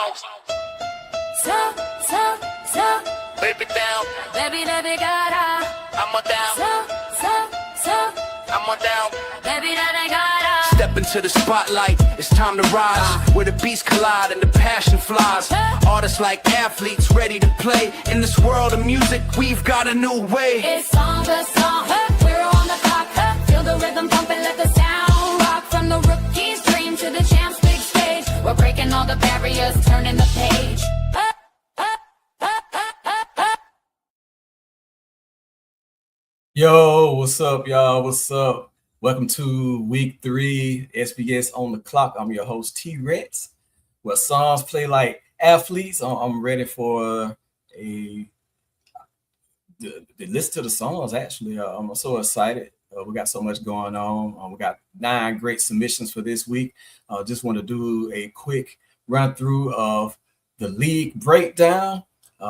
So, baby down, baby gotta. I'm on down. So, I'm on down. Baby gotta. Step into the spotlight, it's time to rise. Where the beats collide and the passion flies. Artists like athletes ready to play. In this world of music, we've got a new way. It's song to song, we're on the clock. Feel the rhythm pumping, let the sound rock. From the rookie's dream to the champ's big stage. We're breaking all the barriers, turning the page. Yo, what's up, y'all? What's up? Welcome to week 3, SvS on the clock. I'm your host, T-Rex. Where songs play like athletes. I'm ready for the list of the songs, actually. I'm so excited. We got so much going on. We got 9 great submissions for this week. Just want to do a quick run through of the league breakdown.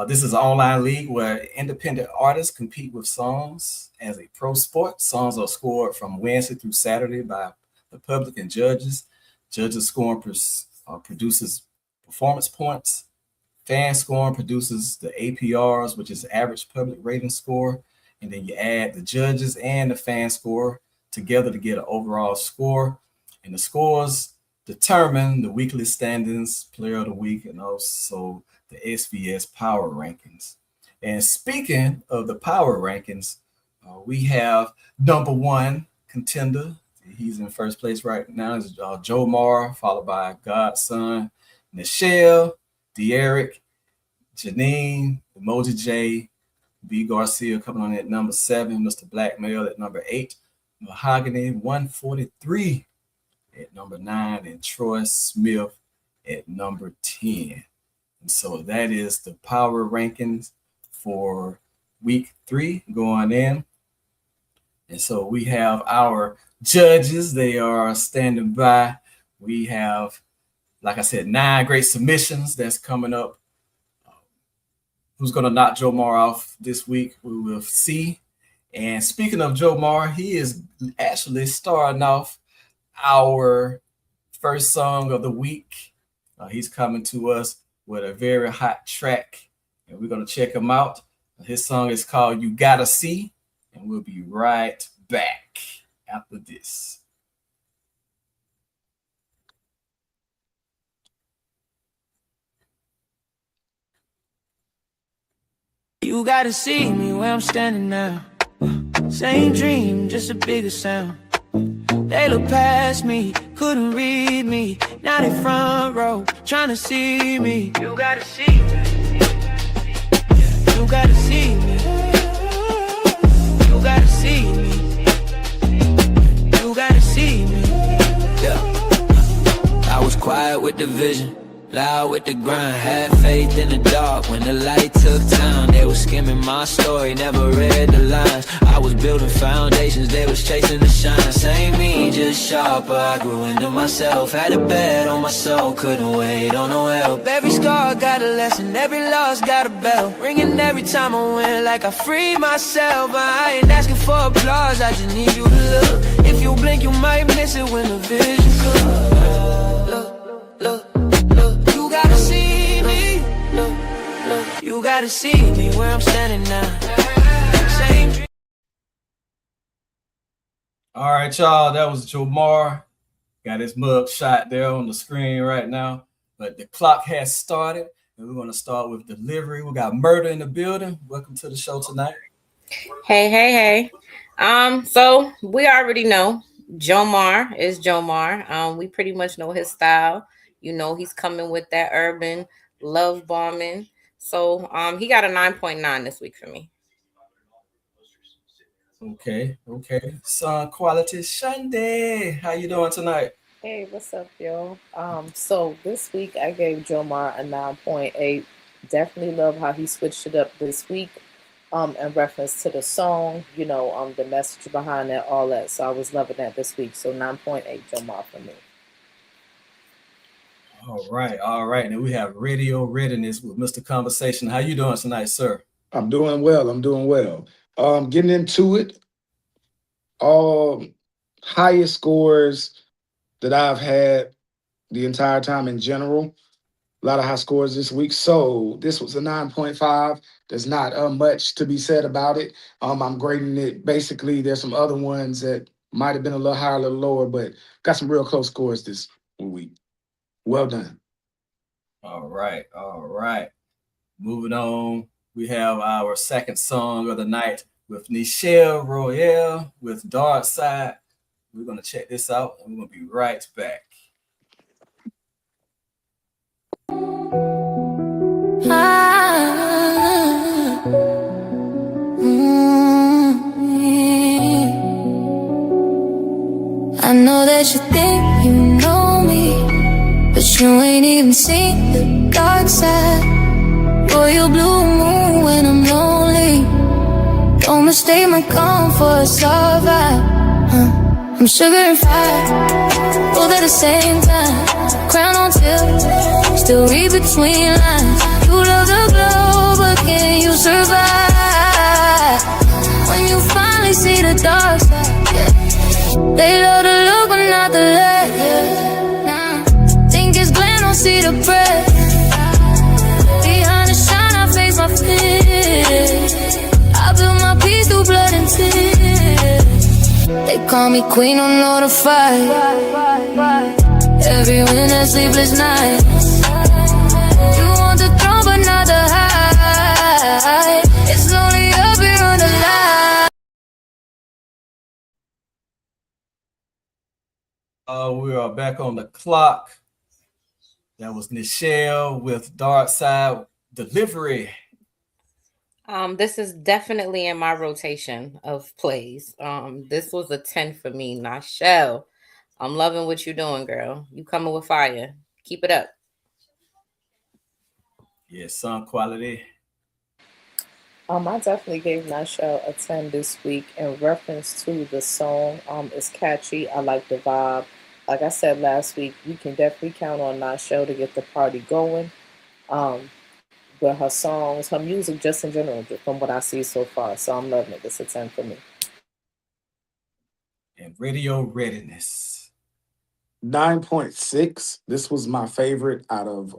This is an online league where independent artists compete with songs as a pro sport. Songs are scored from Wednesday through Saturday by the public and judges. Judges scoring produces performance points. Fan scoring produces the APRS, which is average public rating score. And then you add the judges and the fan score together to get an overall score. And the scores determine the weekly standings, player of the week, and also the SvS Power Rankings. And speaking of the Power Rankings, we have number 1 contender. He's in first place right now. Is Joe Mara, followed by Godson, Nichelle, De'Eric, Janine, Emoji J, B. Garcia coming on at number 7, Mr. Blackmail at number 8, Mahogany 143 at number 9, and Troy Smith at number 10. And so that is the power rankings for week 3 going in. And so we have our judges. They are standing by. We have, like I said, 9 great submissions that's coming up. Who's going to knock Joe Mara off this week? We will see. And speaking of Joe Mara, he is actually starting off our first song of the week. He's coming to us with a very hot track, and we're going to check him out. His song is called You Gotta See, and we'll be right back after this. You gotta see me where I'm standing now. Same dream, just a bigger sound. They look past me, couldn't read me. Now they front row, trying to see me. You gotta see me. You gotta see me. You gotta see me. You gotta see me. Yeah. I was quiet with the vision, loud with the grind, had faith in the dark. When the light took town, they was skimming my story, never read the lines. I was building foundations, they was chasing the shine. Same me, just sharper, I grew into myself. Had a bet on my soul, couldn't wait on no help. Every scar got a lesson, every loss got a bell, ringing every time I win like I free myself. I ain't asking for applause, I just need you to look. If you blink, you might miss it when the vision comes. Look. You gotta see me. Look. You gotta see me where I'm standing now. Same dream. All right, y'all, that was Joe Mara. Got his mug shot there on the screen right now. But the clock has started, and we're going to start with delivery. We got Murder in the building. Welcome to the show tonight. Hey. So we already know Joe Mara is Joe Mara. We pretty much know his style. You know, he's coming with that urban love bombing. So he got a 9.9 this week for me. Okay. Son Quality Sunday. How you doing tonight? Hey, what's up, yo? So this week I gave Joe Mara a 9.8. Definitely love how he switched it up this week. In reference to the song, you know, the message behind that, all that. So I was loving that this week. So 9.8 Joe Mara for me. All right. And we have radio readiness with Mr. Conversation. How you doing tonight, sir? I'm doing well. Getting into it. Highest scores that I've had the entire time in general A lot of high scores this week. So this was a 9.5. There's not much to be said about it. I'm grading it. Basically, there's some other ones that might have been a little higher, a little lower, but got some real close scores this week. Well done. All right. All right. Moving on, we have our second song of the night with Nichelle Royale with Dark Side. We're going to check this out and we're going to be right back. I know that you think you know me, but you ain't even seen the dark side. Boy, you blue moon when I'm lonely. Don't mistake my calm for a soft vibe. I'm sugar and fire, both at the same time. Crown on tilt, still read between lines. You love the glow, but can you survive when you finally see the dark side? Yeah. They love the look, but not the light. Yeah. Think it's glam, don't see the breath. Behind the shine, I face my fears. I built my peace through blood and tears. They call me queen, don't know the fight. Every winter, sleepless nights. You want the throne, but not the high. It's only up here on the line. We are back on the clock. That was Nichelle with Dark Side Delivery. This is definitely in my rotation of plays. This was a 10 for me, Nichelle. I'm loving what you're doing, girl. You coming with fire. Keep it up. Yeah, song quality. I definitely gave Nichelle a 10 this week in reference to the song. It's catchy. I like the vibe. Like I said last week, we can definitely count on Nichelle to get the party going. With her songs, her music, just in general, from what I see so far. So I'm loving it. It's a 10 for me. And radio readiness. 9.6. This was my favorite out of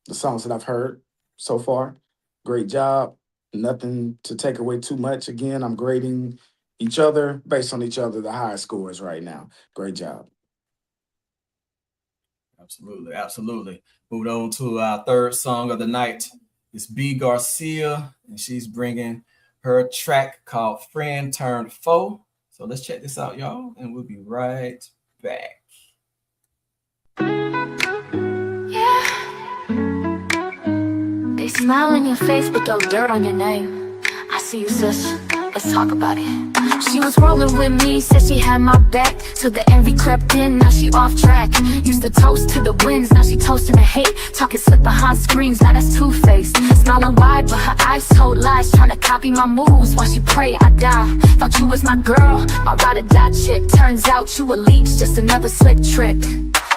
the songs that I've heard so far. Great job. Nothing to take away too much. Again, I'm grading each other based on each other, the highest scores right now. Great job. Absolutely, absolutely. Moving on to our third song of the night. It's B. Garcia, and she's bringing her track called Friend Turned Foe. So let's check this out, y'all, and we'll be right back. Yeah. They smile in your face, but throw dirt on your name. I see you, sis. Let's talk about it. She was rolling with me, said she had my back. Till the envy crept in, now she off track. Used to toast to the wins, now she toasting the hate. Talking slick behind screens, now that's two-faced. Smiling wide, but her eyes told lies. Trying to copy my moves, while she pray I die. Thought you was my girl, my ride or die chick. Turns out you a leech, just another slick trick.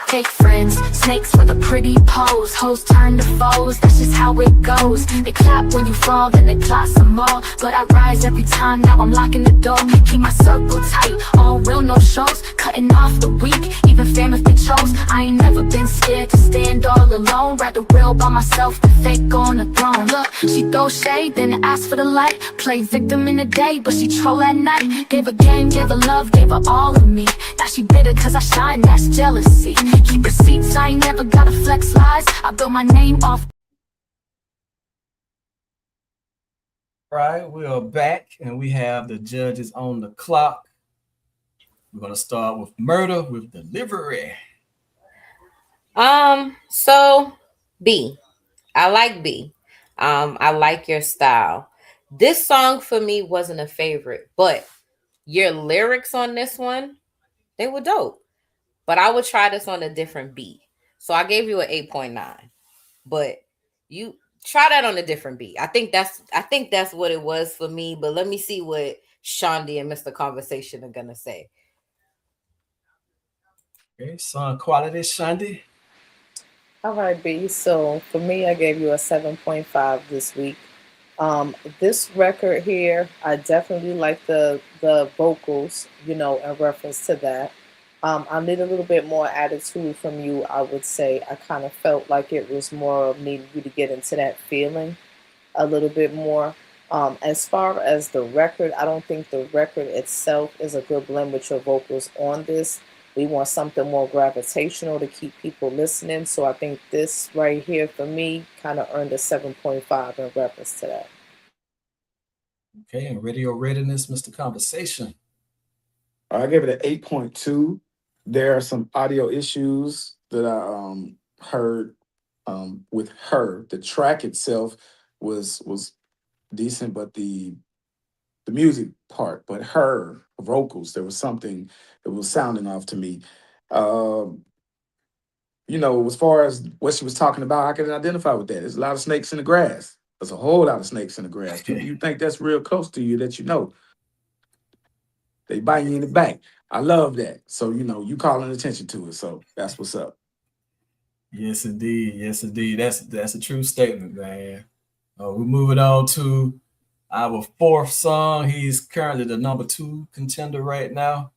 Fake friends, snakes with a pretty pose. Hoes turn to foes, that's just how it goes. They clap when you fall, then they plot some more. But I rise every time, now I'm locking the door. Keep my circle tight, all real, no shows. Cutting off the weak, even fam if they chose. I ain't never been scared to stand all alone. Rather real by myself than fake on the throne. Look, she throw shade, then ask for the light. Play victim in the day, but she troll at night. Gave her game, gave her love, gave her all of me. Now she bitter cause I shine, that's jealousy. Keep receipts, I ain't never gotta flex lies. I built my name off. All right, we are back and we have the judges on the clock. We're going to start with Murder with Delivery. So B. I like B. I like your style. This song for me wasn't a favorite, but your lyrics on this one, they were dope. But I would try this on a different beat. So I gave you an 8.9. But you try that on a different beat. I think that's what it was for me. But let me see what Shondi and Mr. Conversation are gonna say. Okay, song quality, Shondi. All right, B. So for me, I gave you a 7.5 this week. This record here, I definitely like the vocals, in reference to that. I need a little bit more attitude from you, I would say. I kind of felt like it was more of needing you to get into that feeling a little bit more. As far as the record, I don't think the record itself is a good blend with your vocals on this. We want something more gravitational to keep people listening. So I think this right here for me kind of earned a 7.5 in reference to that. Okay, and radio readiness, Mr. Conversation. I gave it an 8.2. There are some audio issues that I heard with her. The track itself was decent, but the music part, but her vocals, there was something that was sounding off to me. You know, as far as what she was talking about, I can identify with that. There's a lot of snakes in the grass. There's a whole lot of snakes in the grass. People you think that's real close to you that you know. They bite you in the back. I love that. So, you know, you calling attention to it. So that's what's up. Yes, indeed. Yes, indeed. That's a true statement, man. We're moving on to our fourth song. He's currently the number 2 contender right now.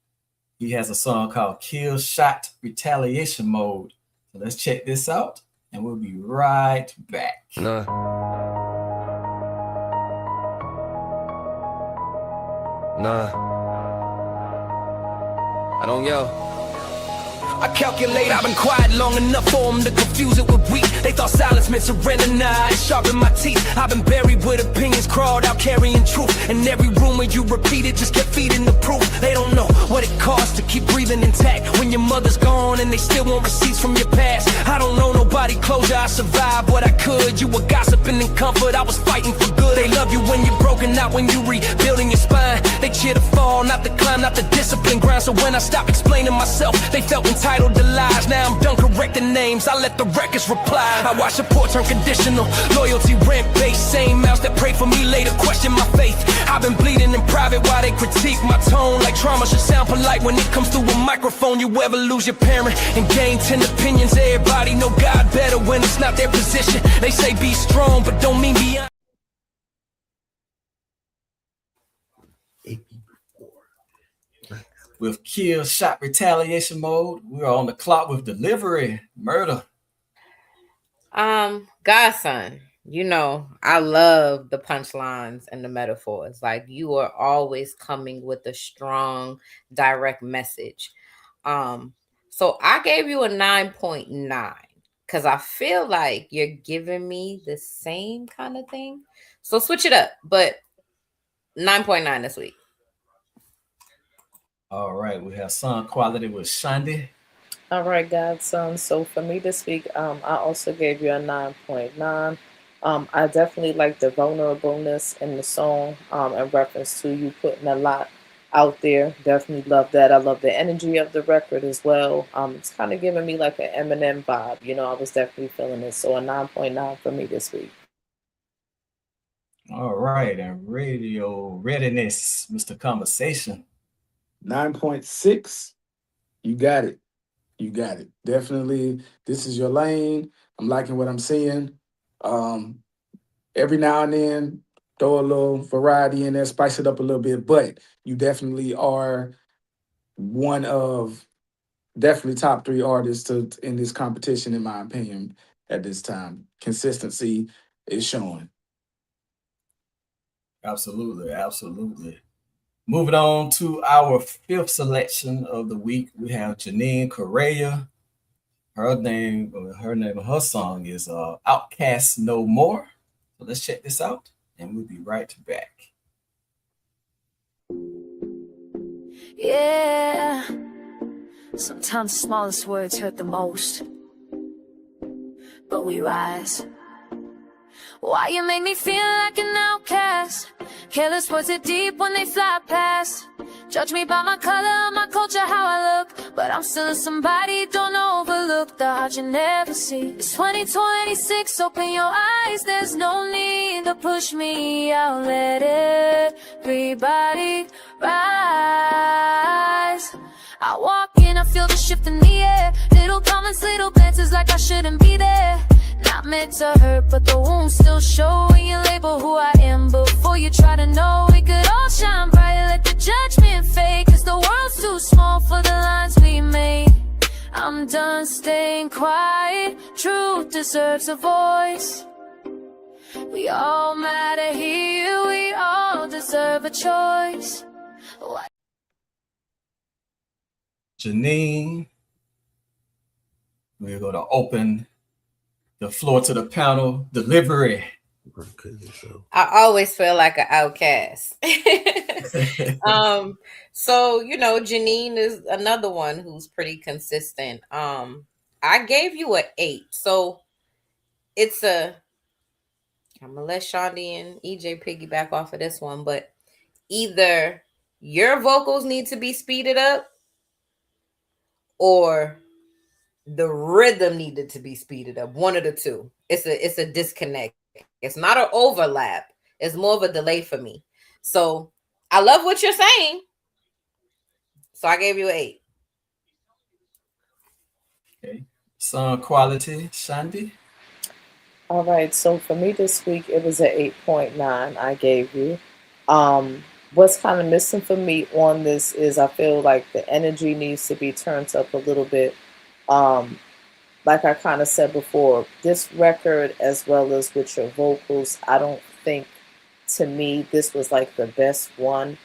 He has a song called Kill Shot Retaliation Mode. So let's check this out, and we'll be right back. Nah. I don't yell. I calculate I've been quiet long enough for them to confuse it with weak. They thought silence meant surrender, nah, it sharpened my teeth. I've been buried with opinions, crawled out carrying truth. And every rumor you repeated just kept feeding the proof. They don't know what it costs to keep breathing intact when your mother's gone and they still want receipts from your past. I don't know nobody closure, I survived what I could. You were gossiping in comfort, I was fighting for good. They love you when you're broken, not when you rebuilding your spine. They cheer the fall, not the climb, not the discipline grind. So when I stopped explaining myself, they felt entitled to lies. Now I'm done correcting names, I let the records reply. I watch support turn conditional, loyalty rent-based. Same mouths that pray for me later question my faith. I've been bleeding in private while they critique my tone. Like trauma should sound polite when it comes through a microphone. You ever lose your parent and gain 10 opinions? Everybody know God better when it's not their position. They say be strong, but don't mean be honest. With Kill Shot Retaliation Mode, we're on the clock with Delivery Murder. Godson, you know, I love the punchlines and the metaphors. Like, you are always coming with a strong, direct message. So I gave you a 9.9 because I feel like you're giving me the same kind of thing. So switch it up, but 9.9 this week. All right, we have Sound Quality with Shandy. All right, Godson. So for me this week, I also gave you a 9.9. I definitely like the vulnerableness in the song in reference to you putting a lot out there. Definitely love that. I love the energy of the record as well. It's kind of giving me like an Eminem vibe. You know, I was definitely feeling it. So a 9.9 for me this week. All right, and radio readiness, Mr. Conversation. 9.6. You got it. You got it. Definitely, this is your lane. I'm liking what I'm seeing. Every now and then, throw a little variety in there, spice it up a little bit, but you definitely are one of definitely top 3 artists in this competition, in my opinion, at this time. Consistency is showing. Absolutely, absolutely. Moving on to our 5th selection of the week, we have Janine Correa. Her song is Outcast No More. So let's check this out, and we'll be right back. Yeah, sometimes the smallest words hurt the most, but we rise. Why you make me feel like an outcast? Careless words are deep when they fly past. Judge me by my color, my culture, how I look, but I'm still somebody, don't overlook the heart you never see. It's 2026, open your eyes, there's no need to push me out. Let everybody rise. I walk in, I feel the shift in the air. Little comments, little glances like I shouldn't be there. Not meant to hurt, but the wounds still show when you label who I am. Before you try to know, we could all shine bright. Let the judgment fade, cause the world's too small for the lines we made. I'm done staying quiet, truth deserves a voice. We all matter here, we all deserve a choice. Janine, we're going to open the floor to the panel. Delivery. I always feel like an outcast. So you know, Janine is another one who's pretty consistent. I gave you an 8, so it's a. I'm gonna let Shandi and EJ piggyback off of this one, but either your vocals need to be speeded up, or the rhythm needed to be speeded up. One of the two. It's a disconnect. It's not an overlap. It's more of a delay for me. So I love what you're saying. So I gave you an 8. Okay. Song quality, Shandi. All right, so for me this week, it was an 8.9 I gave you. What's kind of missing for me on this is I feel like the energy needs to be turned up a little bit. Like I kind of said before, this record, as well as with your vocals, I don't think, to me, this was like the best one.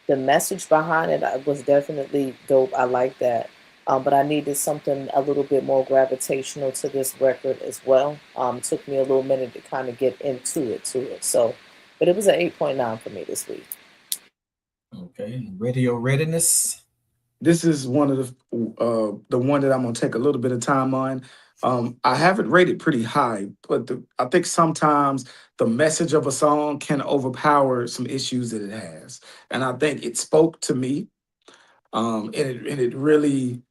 The message behind it was definitely dope. I like that. But I needed something a little bit more gravitational to this record as well. Took me a little minute to kind of get into it. So, but it was an 8.9 for me this week. Okay, radio readiness. This is one of the one that I'm gonna take a little bit of time on. I have it rated pretty high, but I think sometimes the message of a song can overpower some issues that it has, and I think it spoke to me, and it really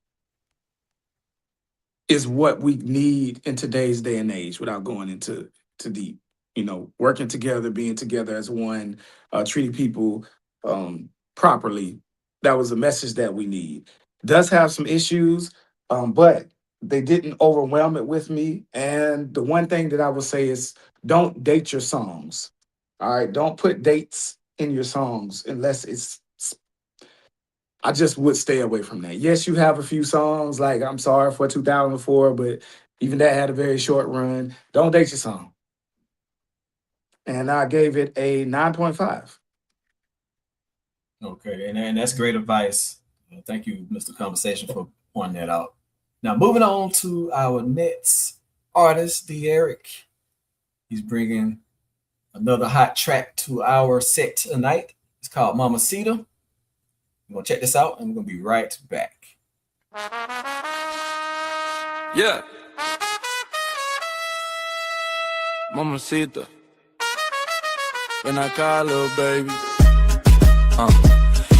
is what we need in today's day and age. Without going into deep, working together, being together as one, treating people properly. That was a message that we need. Does have some issues, but they didn't overwhelm it with me. And the one thing that I would say is don't date your songs. All right, don't put dates in your songs unless I just would stay away from that. Yes, you have a few songs like I'm Sorry for 2004, but even that had a very short run. Don't date your song. And I gave it a 9.5. Okay, and that's great advice. Thank you, Mr. Conversation, for pointing that out. Now, moving on to our next artist, D'Eric. He's bringing another hot track to our set tonight. It's called Mamacita. We're going to check this out, and we're going to be right back. Yeah. Mamacita. When I call little baby.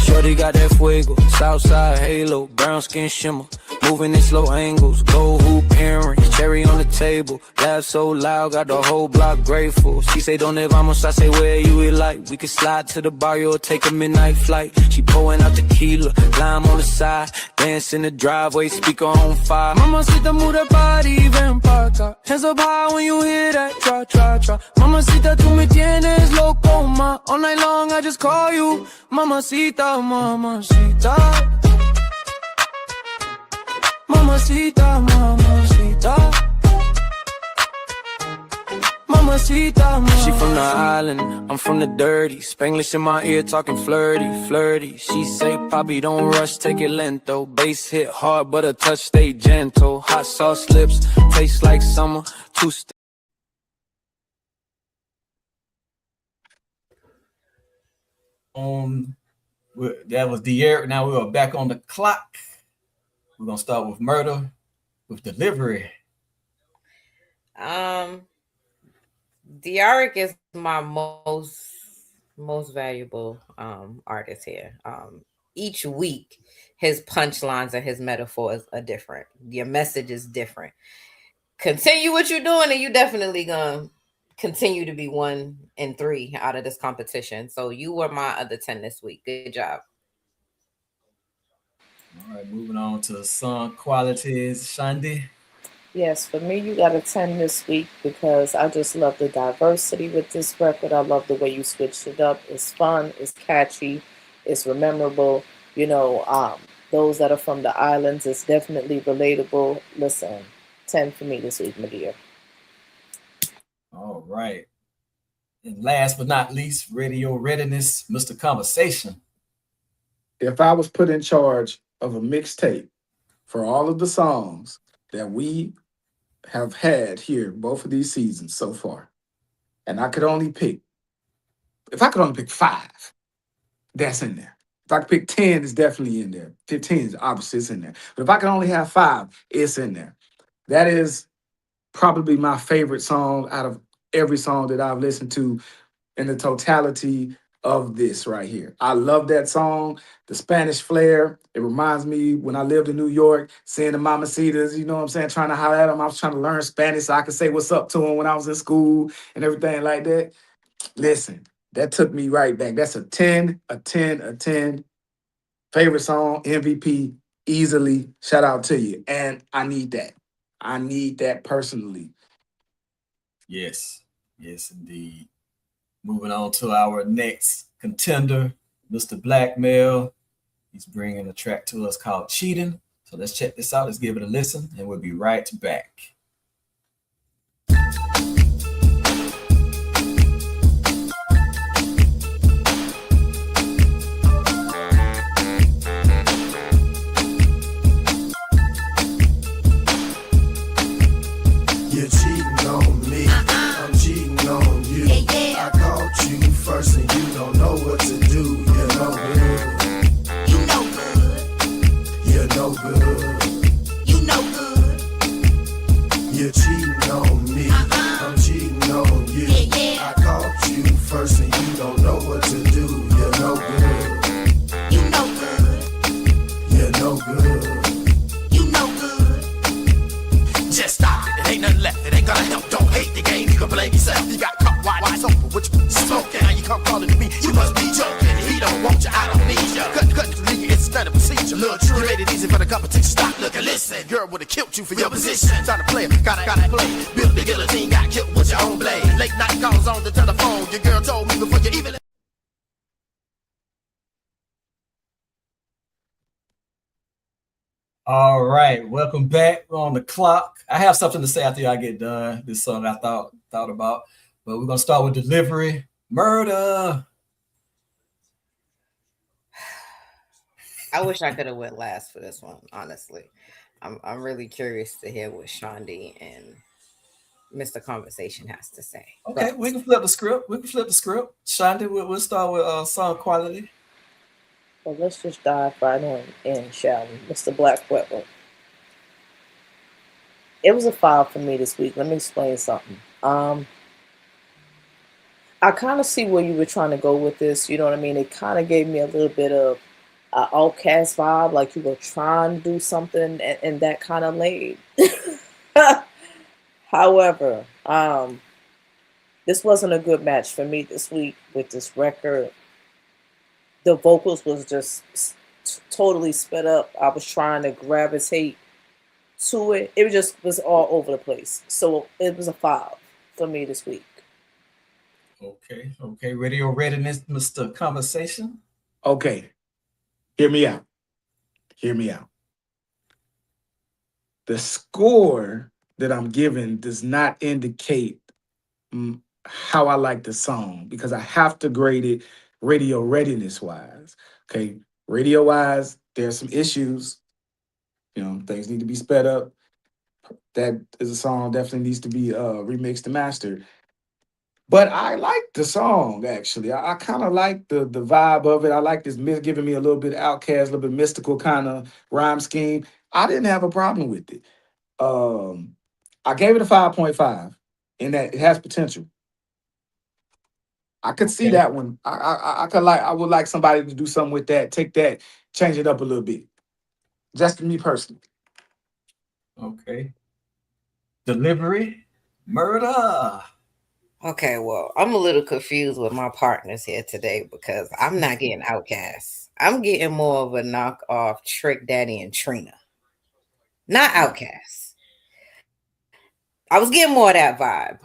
Shorty got that fuego, Southside halo, brown skin shimmer, moving in slow angles, gold hoop earrings, cherry on the table, laugh so loud, got the whole block grateful. She say don't ever vamos, I say where you would like. We can slide to the barrio or take a midnight flight. She pouring out tequila, lime on the side, dance in the driveway, speaker on fire. Mamacita, move that body, ven pa' acá. Hands up high when you hear that, tra, tra, tra. Mamacita, tú me tienes loco, ma. All night long I just call you Mamacita, mamacita. Mamacita, mamacita. Mamacita, mamacita. She from the island, I'm from the dirty. Spanglish in my ear, talking flirty, flirty. She say, Poppy, don't rush, take it lento. Bass hit hard, but a touch stay gentle. Hot sauce lips, taste like summer. Two-step. That was D'Eric. Now we are back on the clock. We're gonna start with Murder with Delivery. D'Eric is my most valuable artist here. Each week, his punchlines and his metaphors are different. Your message is different. Continue what you're doing, and you definitely gonna continue to be 1 and 3 out of this competition. So you were my other 10 this week. Good job. All right, moving on to song qualities, Shandi. Yes, for me, you got a 10 this week because I just love the diversity with this record. I love the way you switched it up. It's fun, it's catchy, It's memorable. Those that are from the islands, it's definitely relatable. Listen, 10 for me this week, my dear. All right. And last but not least, radio readiness, Mr. Conversation. If I was put in charge of a mixtape for all of the songs that we have had here, both of these seasons so far, and I could only pick, if I could only pick 5, that's in there. If I could pick 10, it's definitely in there. 15 is obviously it's in there. But if I could only have 5, it's in there. That is probably my favorite song out of every song that I've listened to in the totality of this right here. I love that song, the Spanish flair. It reminds me when I lived in New York, seeing the mamacitas, you know what I'm saying, trying to holler at them. I was trying to learn Spanish so I could say what's up to them when I was in school and everything like that. Listen, that took me right back. That's a 10, a 10, a 10. Favorite song, MVP, easily. Shout out to you. And I need that. I need that personally. Yes, yes, indeed. Moving on to our next contender, Mr. Blackmail. He's bringing a track to us called Cheating. So let's check this out. Let's give it a listen, and we'll be right back. You're cheating on me, I'm cheating on you. I caught you first and you don't know what to do. You're no good. You no good. You're no good. You no good. You're cheating on me, I'm cheating on you. I caught you first and you don't know what to do. You're no good. You no good. You're no good. You no good. Just stop it, ain't nothing left, it ain't gonna help. Don't hate the game, you can blame yourself. You got caught wide open, what you smoking? Now you come calling to me, you must be joking. He don't want you, I don't need you. Cut to leave you, it's standard procedure. Look, you made it easy for the competition. Stop, look and listen. Girl would've killed you for your position. Trying to play, gotta play. Build the guillotine, got killed with your own blade. Late night calls on the telephone. Your girl told me before you even. All right, welcome back. We're on the clock. I have something to say after I get done. This song I thought about, but we're gonna start with Delivery. Murder. I wish I could have went last for this one, honestly. I'm really curious to hear what Shondi and Mr. Conversation has to say. Okay, But we can flip the script. Shondi, we'll start with song quality. Well, let's just dive right on in, shall we? Mr. Blackwell. It was a 5 for me this week. Let me explain something. I kind of see where you were trying to go with this. You know what I mean? It kind of gave me a little bit of an Outcast vibe, like you were trying to do something in that kind of lane. However, this wasn't a good match for me this week with this record. The vocals was just totally sped up. I was trying to gravitate to it. It was all over the place. So it was a 5 for me this week. Okay. Radio readiness, Mr. Conversation. Okay. Hear me out. The score that I'm giving does not indicate how I like the song because I have to grade it radio readiness wise. Okay. Radio wise, there's some issues. Things need to be sped up. That is a song definitely needs to be remixed and mastered. But I like the song, actually. I kind of like the vibe of it. I like this giving me a little bit Outcast, a little bit mystical kind of rhyme scheme. I didn't have a problem with it. I gave it a 5.5 in that it has potential. I could see that one. I would like somebody to do something with that, take that, change it up a little bit. Just me personally. Okay. Delivery. Murder. okay, well, I'm a little confused with my partners here today because I'm not getting Outcast. I'm getting more of a knockoff Trick Daddy and Trina. Not Outcast. I was getting more of that vibe.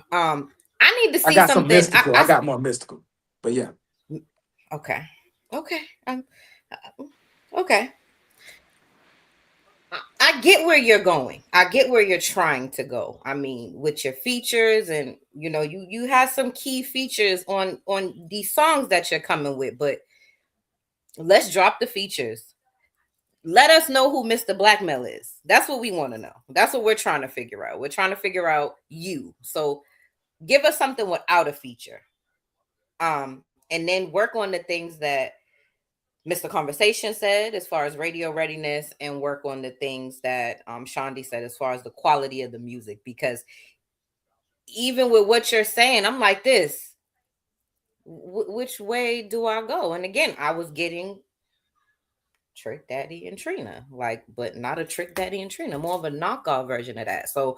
I need to see I got something. some mystical. I got more mystical. But yeah. Okay. Okay. Okay. I get where you're going. I get where you're trying to go. I mean, with your features, and you have some key features on these songs that you're coming with, but let's drop the features. Let us know who Mr. Blackmail is. That's what we want to know. That's what we're trying to figure out. We're trying to figure out you. So give us something without a feature. And then work on the things that Mr. Conversation said as far as radio readiness, and work on the things that Shandi said as far as the quality of the music. Because even with what you're saying, I'm like this. Which way do I go? And again, I was getting Trick Daddy and Trina, but not a Trick Daddy and Trina, more of a knockoff version of that. So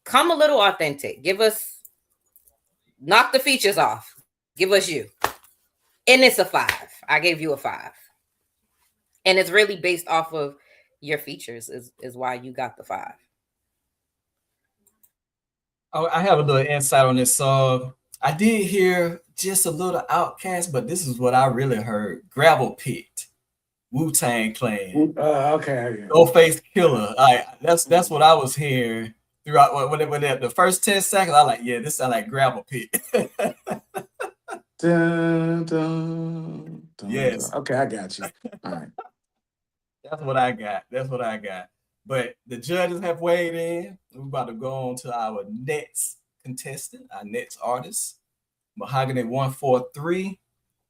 come a little authentic. Knock the features off. Give us you. And it's a 5. I gave you a 5. And it's really based off of your features is why you got the 5. Oh, I have a little insight on this song. I did hear just a little Outcast, but this is what I really heard. Gravel Pit, Wu-Tang Clan, Okay. Ghostface Killer. That's what I was hearing throughout when the first 10 seconds. I like, yeah, this sounds like Gravel Pit. Dun, dun, dun, Yes. dun. Okay, I got you. All right. That's what I got. But the judges have weighed in. We're about to go on to our next contestant, our next artist, Mahogany 143.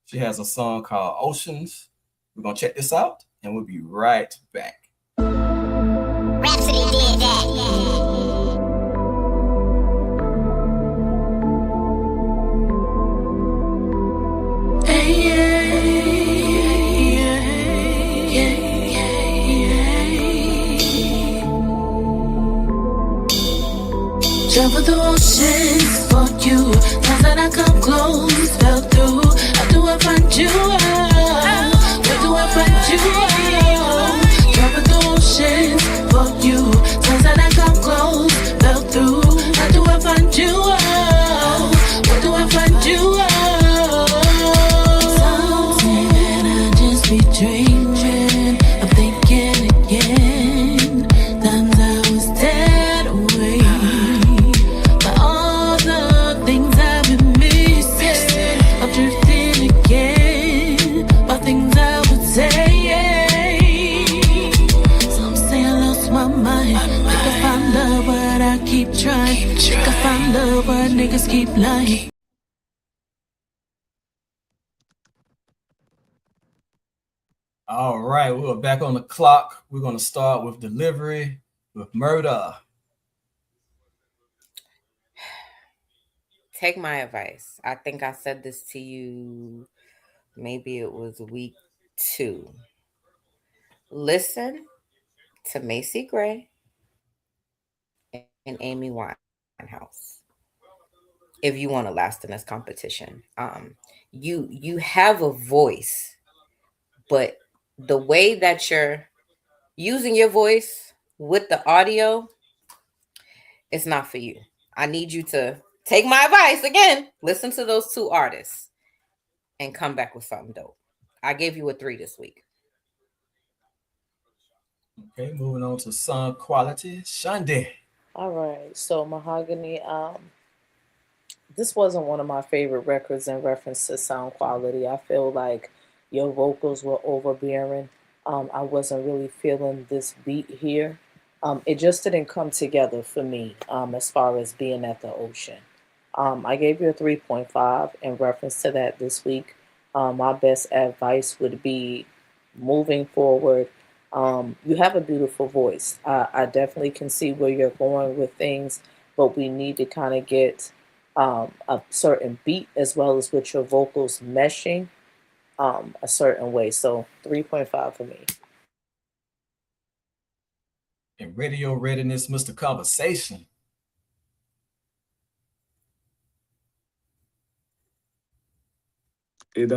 She has a song called Oceans. We're gonna check this out, and we'll be right back. Rhapsody did that. Travel the oceans for you. Times that I come close, fell through. How do I find you? Where do I find you? Travel the oceans for you. Times that I come close, fell through. How do I find you? Where do I find you? Something I just be dreaming of thinking again. Times I was dead away. Keep trying. Think I find love, but niggas keep lying. All right, we're back on the clock. We're gonna start with Delivery with Murder. Take my advice. I think I said this to you, maybe it was week 2. Listen to Macy Gray and Amy Winehouse if you want to last in this competition. You have a voice, but the way that you're using your voice with the audio, it's not for you. I need you to take my advice again. Listen to those 2 artists and come back with something dope. I gave you a 3 this week. Okay, moving on to song quality. Shandi. All right. So Mahogany, this wasn't one of my favorite records in reference to sound quality. I feel like your vocals were overbearing. I wasn't really feeling this beat here. It just didn't come together for me as far as being at the ocean. I gave you a 3.5 in reference to that this week. My best advice would be moving forward. You have a beautiful voice. I definitely can see where you're going with things, but we need to kind of get a certain beat as well as with your vocals meshing a certain way. So 3.5 for me. And radio readiness, Mr. Conversation. It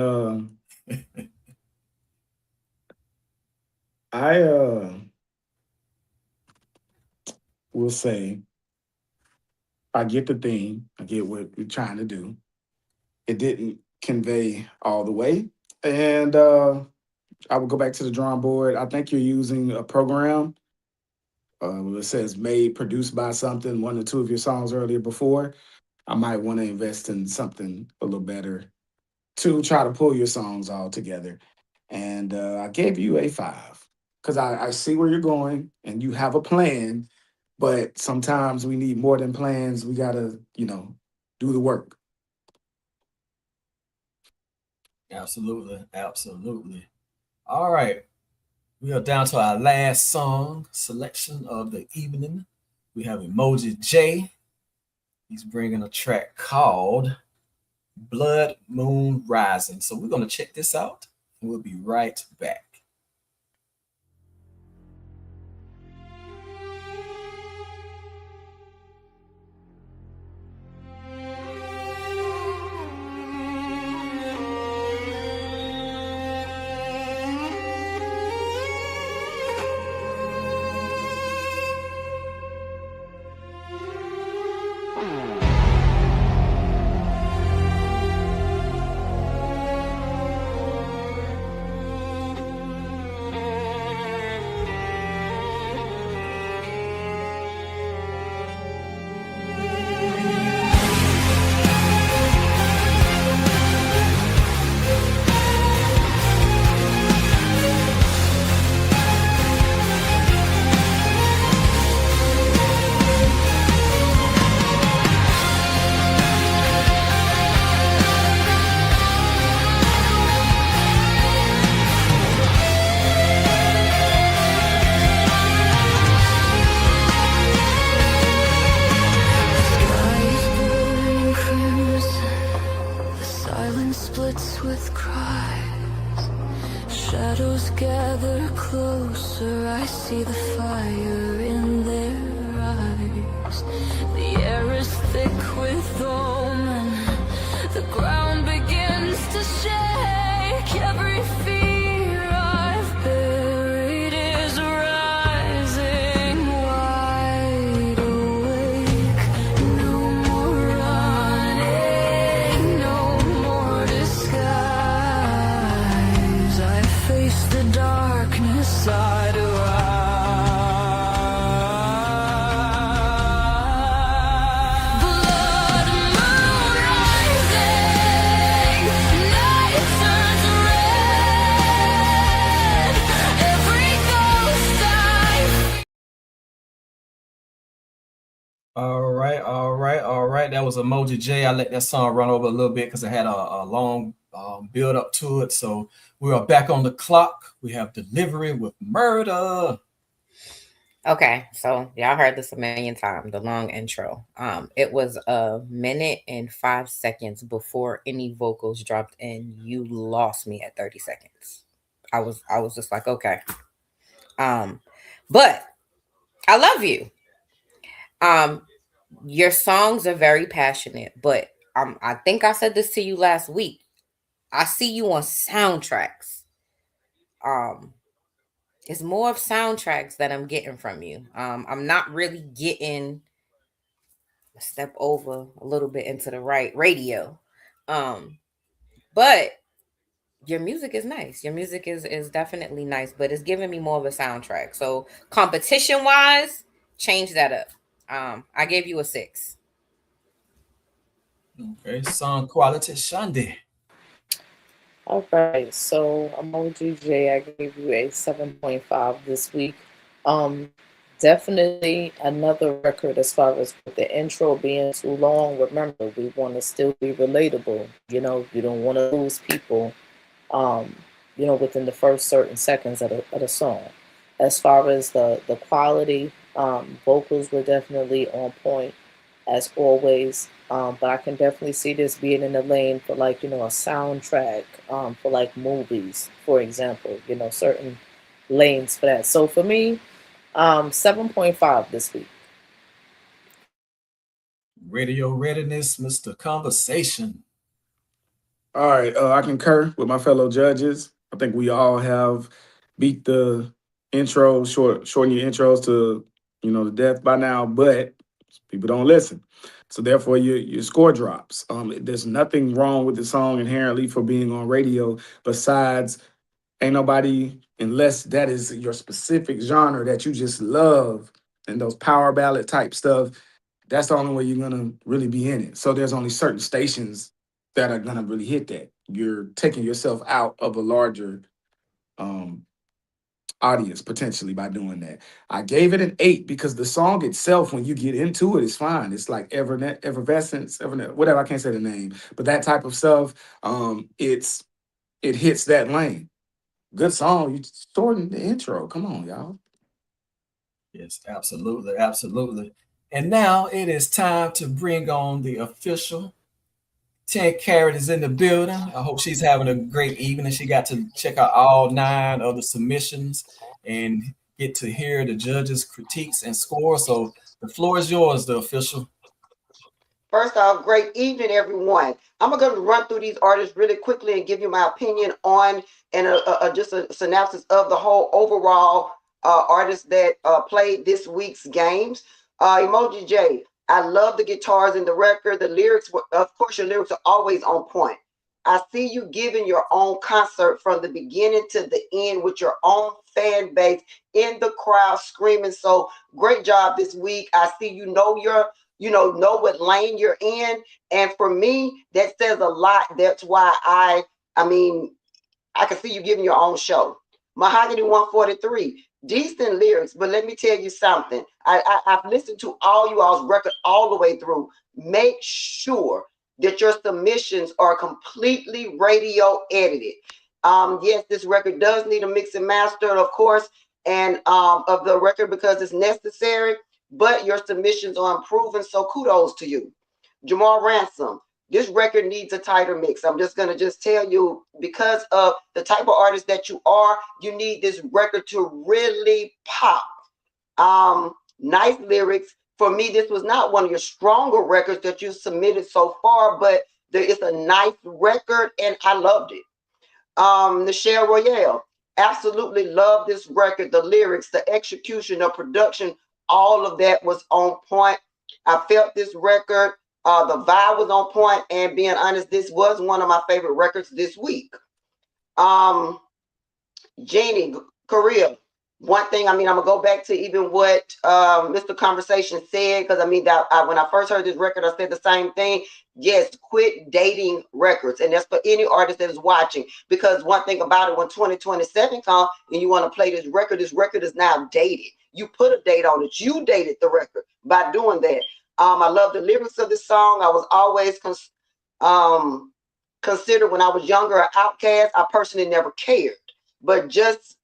I will say I get the theme. I get what we're trying to do. It didn't convey all the way. And I will go back to the drawing board. I think you're using a program. It says made, produced by something, one or two of your songs earlier before. I might want to invest in something a little better to try to pull your songs all together. And I gave you a 5 because I see where you're going and you have a plan, but sometimes we need more than plans. We got to, do the work. Absolutely. Absolutely. All right. We are down to our last song selection of the evening. We have Emoji J. He's bringing a track called Blood Moon Rising. So we're going to check this out and we'll be right back. With cries, shadows gather closer. I see the fire in their eyes. The air is thick with omen. The ground begins to shake. Every fear I've buried is rising wide awake. No more running, no more disguise. I face the darkness eye to eye. Blood moon rising, night turns red. Every ghost I All right, all right, all right. That was Emoji J. I let that song run over a little bit because it had a long build up to it. So we are back on the clock. We have Delivery with Murder. Okay, so y'all heard this a million times, the long intro. It was a minute and 5 seconds before any vocals dropped in. You lost me at 30 seconds. I was just like, okay. But I love you. Your songs are very passionate, but I think I said this to you last week. I see you on soundtracks. It's more of soundtracks that I'm getting from you. I'm not really getting a step over a little bit into the right radio. But your music is nice. Your music is definitely nice, but it's giving me more of a soundtrack. So competition wise, change that up. I gave you a 6. Okay, song quality Shandy. All right, so Emoji J, I gave you a 7.5 this week. Definitely another record as far as with the intro being too long. Remember, we want to still be relatable. You don't want to lose people, within the first certain seconds of the song. As far as the quality, vocals were definitely on point as always. But I can definitely see this being in the lane for like, a soundtrack, for like movies, for example, certain lanes for that. So for me, 7.5 this week. Radio readiness, Mr. Conversation. All right, I concur with my fellow judges. I think we all have beat the intro, shorten your intros to, the death by now. But People don't listen. So therefore your score drops. There's nothing wrong with the song inherently for being on radio besides ain't nobody, unless that is your specific genre that you just love and those power ballad type stuff, that's the only way you're gonna really be in it. So there's only certain stations that are gonna really hit that. You're taking yourself out of a larger audience potentially by doing that. I gave it an 8 because the song itself, when you get into it, is fine. It's like Effervescence, whatever, I can't say the name, but that type of stuff, it hits that lane. Good song. You shortened the intro. Come on, y'all. Yes, absolutely, absolutely. And now it is time to bring on the official 10 Carat is in the building. I hope she's having a great evening. She got to check out all 9 of the submissions and get to hear the judges' critiques and scores. So the floor is yours, the official. First off, great evening, everyone. I'm going to run through these artists really quickly and give you my opinion on and just a synopsis of the whole overall artists that played this week's games. Emoji J, I love the guitars in the record. The lyrics, of course, your lyrics are always on point. I see you giving your own concert from the beginning to the end with your own fan base in the crowd screaming. So great job this week. I see you know what lane you're in. And for me, that says a lot. That's why I can see you giving your own show. Mahogany 143, decent lyrics, but let me tell you something. I've listened to all you all's record all the way through. Make sure that your submissions are completely radio edited. Yes, this record does need a mix and master, of course, and of the record because it's necessary, but your submissions are improving, so kudos to you. Jamal Ransom, this record needs a tighter mix. I'm just going to tell you, because of the type of artist that you are, you need this record to really pop. Nice lyrics. For me, this was not one of your stronger records that you submitted so far, but it's a nice record, and I loved it. Nichelle Royale, absolutely love this record. The lyrics, the execution, the production, all of that was on point. I felt this record. The vibe was on point, and being honest, this was one of my favorite records this week. Jeannie, Korea. One thing, I'm gonna go back to even what Mr. Conversation said, because when I first heard this record, I said the same thing. Yes, quit dating records, and that's for any artist that is watching. Because one thing about it, when 2027 comes and you want to play this record is now dated. You put a date on it. You dated the record by doing that. I love the lyrics of this song. I was always considered when I was younger an outcast. I personally never cared, but just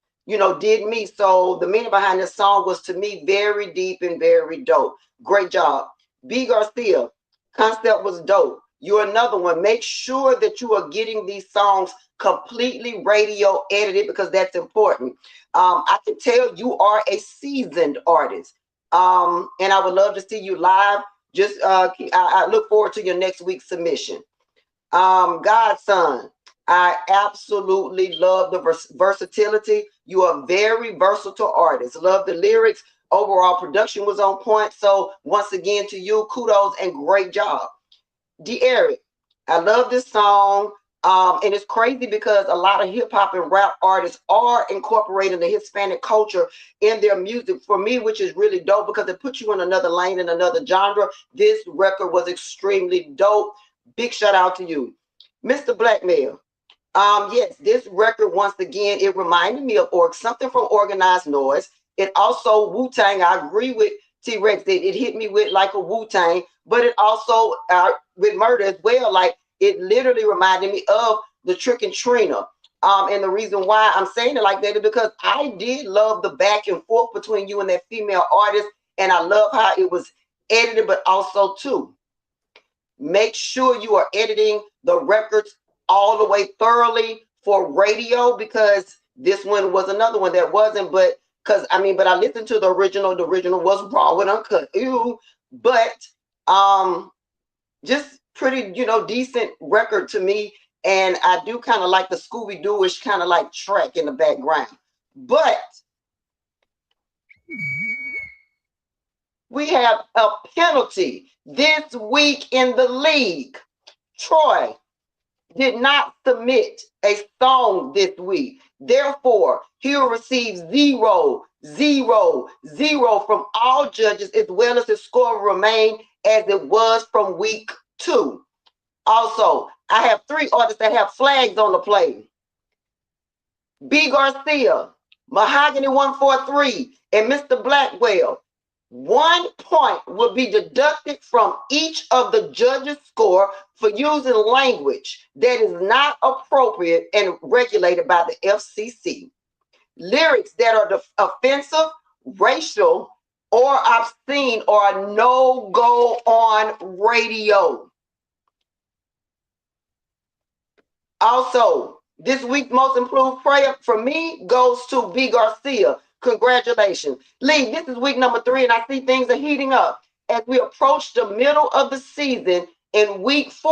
did me. So the meaning behind this song was to me very deep and very dope. Great job. B. Garcia, concept was dope. You're another one. Make sure that you are getting these songs completely radio edited because that's important. I can tell you are a seasoned artist. And I would love to see you live. I look forward to your next week's submission. Godson, I absolutely love the versatility. You are a very versatile artist. Love the lyrics. Overall production was on point. So once again to you, kudos and great job. Eric, I love this song. And it's crazy because a lot of hip hop and rap artists are incorporating the Hispanic culture in their music for me, which is really dope because it puts you in another lane and another genre. This record was extremely dope. Big shout out to you. Mr. Blackmail. Yes, this record, once again, it reminded me of something from Organized Noise. It also Wu-Tang. I agree with T-Rex that it hit me with like a Wu-Tang, but it also with Murder as well. Like it literally reminded me of the Trick and Trina. And the reason why I'm saying it like that is because I did love the back and forth between you and that female artist, and I love how it was edited, but also too, make sure you are editing the records all the way thoroughly for radio, because this one was another one that wasn't, but I listened to the original was raw and uncut. Ew. But just pretty, decent record to me. And I do kind of like the Scooby-Doo-ish kind of like track in the background. But We have a penalty this week in the league. Troy did not submit a song this week. Therefore, he will receive 0, 0, 0 from all judges, as well as his score will remain as it was from week 2. Also, I have 3 artists that have flags on the plate. B. Garcia, Mahogany 143, and Mr. Blackwell. 1 point will be deducted from each of the judges' score for using language that is not appropriate and regulated by the FCC. Lyrics that are offensive, racial, or obscene are a no-go on radio. Also, this week's most improved player for me goes to B. Garcia. Congratulations. Lee, this is week number 3, and I see things are heating up. As we approach the middle of the season in week 4,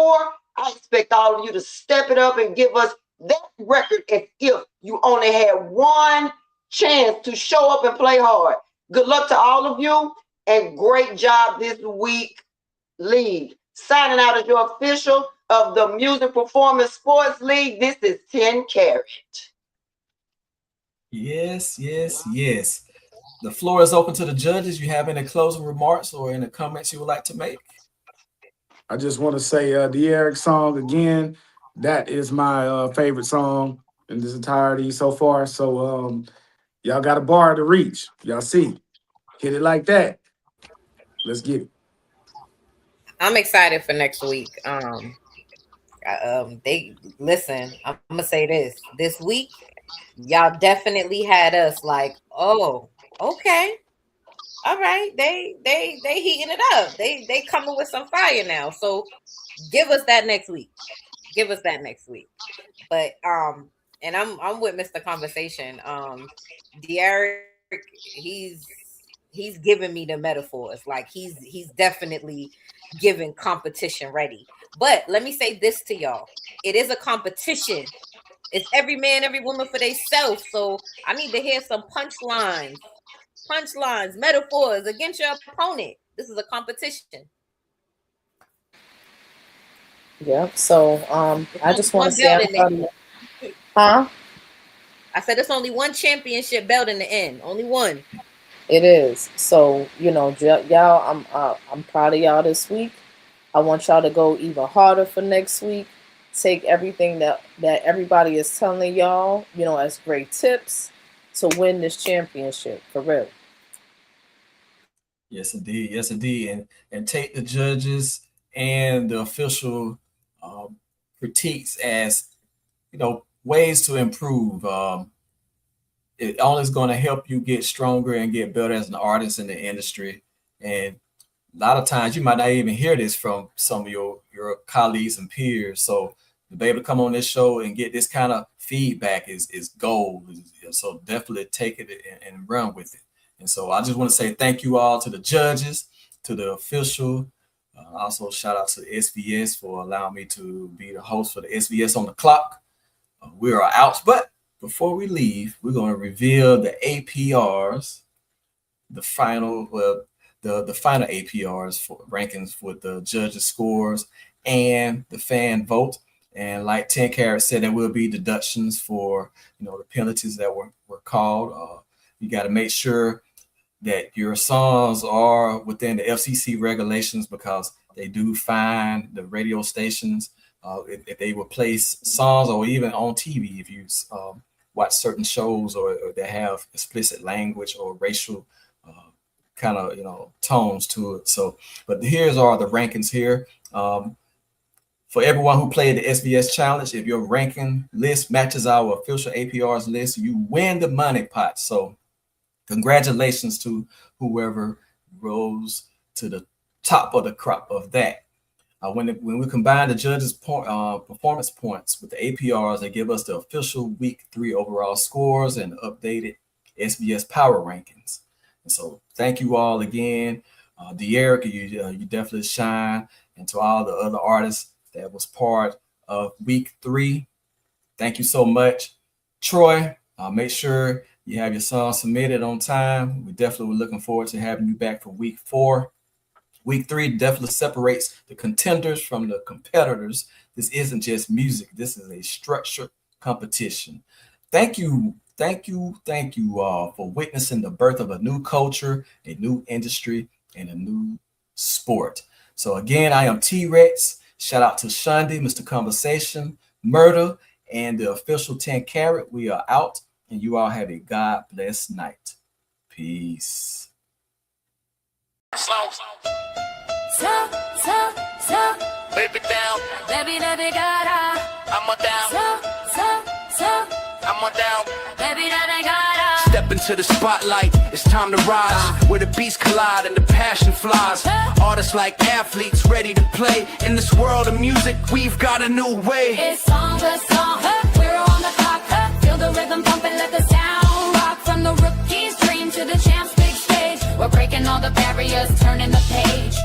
I expect all of you to step it up and give us that record as if you only had 1 chance to show up and play hard. Good luck to all of you, and great job this week, League. Signing out as your official of the Music Performance Sports League, this is 10 Carat. Yes, yes, yes. The floor is open to the judges. You have any closing remarks or any comments you would like to make? I just want to say the Eric song again. That is my favorite song in this entirety so far. So y'all got a bar to reach. Y'all see, hit it like that. Let's get it. I'm excited for next week. They listen. I'm gonna say this week. Y'all definitely had us like, oh, okay, all right. They heating it up. They coming with some fire now. So give us that next week. Give us that next week. But and I'm with Mr. Conversation. Derek, he's giving me the metaphors. Like he's definitely giving competition ready. But let me say this to y'all. It is a competition. It's every man, every woman for themselves. So I need to hear some punchlines, metaphors against your opponent. This is a competition. Yep. So I just want to say, huh? I said it's only one championship belt in the end. Only one. It is. So y'all, I'm proud of y'all this week. I want y'all to go even harder for next week. Take everything that everybody is telling y'all, as great tips to win this championship for real. Yes, indeed. Yes, indeed. And take the judges and the official critiques as ways to improve. It only is going to help you get stronger and get better as an artist in the industry. And a lot of times you might not even hear this from some of your colleagues and peers. So to be able to come on this show and get this kind of feedback is gold. So definitely take it and run with it. And so I just want to say thank you all to the judges, to the official. Also shout out to the SvS for allowing me to be the host for the SvS on the clock. We are out, but before we leave, we're going to reveal the APRS, the final APRs for rankings with the judges' scores and the fan vote. And like 10 Carat said, there will be deductions for the penalties that were called. You got to make sure that your songs are within the FCC regulations, because they do fine the radio stations if they will place songs, or even on TV if you watch certain shows or that have explicit language or racial kind of tones to it. So, but here's are the rankings here. For everyone who played the SvS challenge, if your ranking list matches our official APRs list, you win the money pot. So congratulations to whoever rose to the top of the crop of that. When we combine the judges' performance points with the APRs, they give us the official week 3 overall scores and updated SvS Power Rankings. And so thank you all again. Derek, you definitely shine. And to all the other artists that was part of week 3, thank you so much. Troy, make sure You have your song submitted on time. We definitely were looking forward to having you back for week 4. Week 3 definitely separates the contenders from the competitors. This isn't just music. This is a structured competition. Thank you all for witnessing the birth of a new culture, a new industry, and a new sport. So again, I am T-Rex. Shout out to Shundi, Mr. Conversation, Murder, and the official 10 Carat. We are out, and you all have a God-blessed night. Peace. Slow. Baby down. Baby, baby, gotta. I'm a down. I'm a down. Baby, baby, gotta. Step into the spotlight, it's time to rise. Where the beats collide and the passion flies. Artists like athletes ready to play. In this world of music, we've got a new way. It's song to song, we're on the clock. Feel the rhythm pumping, let the sound rock. From the rookie's dream to the champ's big stage, we're breaking all the barriers, turning the page.